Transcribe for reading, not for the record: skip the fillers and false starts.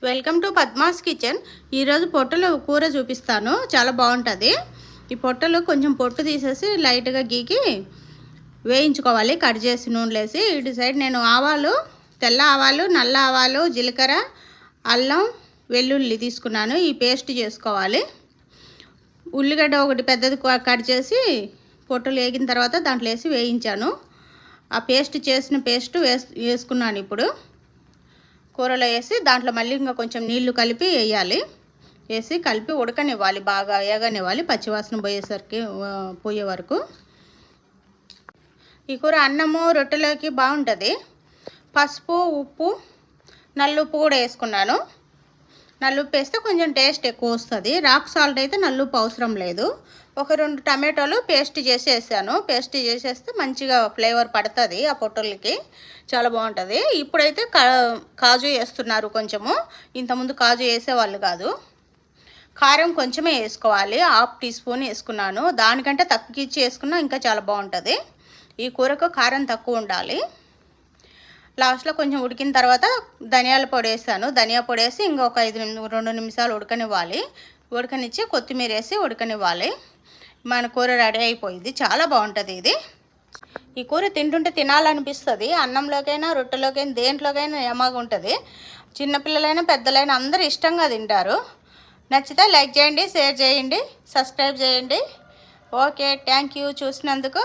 Welcome to Padma's kitchen. ఈరోజు పొట్టలు కూర చూపిస్తాను. చాలా బాగుంటుంది. ఈ పొట్టలు కొంచెం పొట్టు తీసేసి లైట్గా గీకి వేయించుకోవాలి. కట్ చేసి నూనెలేసి. ఇటు సైడ్ నేను ఆవాలు, తెల్ల ఆవాలు, నల్ల ఆవాలు, జీలకర్ర, అల్లం, వెల్లుల్లి తీసుకున్నాను. ఈ పేస్ట్ చేసుకోవాలి. ఉల్లిగడ్డ ఒకటి పెద్దది కట్ చేసి పొట్టలు వేగిన తర్వాత దాంట్లో వేసి వేయించాను. ఆ పేస్ట్ చేసిన పేస్ట్ వేసుకున్నాను. ఇప్పుడు కూరలో వేసి దాంట్లో మళ్ళీ ఇంకా కొంచెం నీళ్లు కలిపి వేయాలి. వేసి కలిపి ఉడకనివ్వాలి, బాగా వేగనివ్వాలి, పచ్చివాసన పోయే వరకు. ఈ కూర అన్నము రొట్టెలోకి బాగుంటుంది. పసుపు, ఉప్పు, నల్లుప్పు కూడా వేసుకున్నాను. నల్లుప్పు వేస్తే కొంచెం టేస్ట్ ఎక్కువ వస్తుంది. రాక్ సాల్ట్ అయితే నల్లుప్పు అవసరం లేదు. ఒక 2 టమాటోలు పేస్ట్ చేసి వేసాను. పేస్ట్ చేసేస్తే మంచిగా ఫ్లేవర్ పడుతుంది ఆ పొట్టలకి, చాలా బాగుంటుంది. ఇప్పుడైతే కాజు వేస్తున్నారు కొంచెము. ఇంతకుముందు కాజు వేసేవాళ్ళు కాదు. కారం కొంచెమే వేసుకోవాలి, 1/2 టీ స్పూన్ వేసుకున్నాను. దానికంటే తక్కువ వేసుకున్నా ఇంకా చాలా బాగుంటుంది. ఈ కూరకు కారం తక్కువ ఉండాలి. లాస్ట్లో కొంచెం ఉడికిన తర్వాత ధనియాల పొడి వేసాను. ధనియా పొడి వేసి ఇంకొక 2 నిమిషాలు ఉడకనివ్వాలి. ఉడకనిచ్చి కొత్తిమీర వేసి ఉడకనివ్వాలి. మన కూర రెడీ అయిపోయింది. చాలా బాగుంటుంది ఇది. ఈ కూర తింటుంటే తినాలనిపిస్తుంది. అన్నంలోకైనా, రొట్టెలోకైనా, దేంట్లోకైనా యమ్మగా ఉంటుంది. చిన్నపిల్లలైనా పెద్దలైనా అందరూ ఇష్టంగా తింటారు. నచ్చితే లైక్ చేయండి, షేర్ చేయండి, సబ్స్క్రైబ్ చేయండి. ఓకే, థ్యాంక్ యూ చూసినందుకు.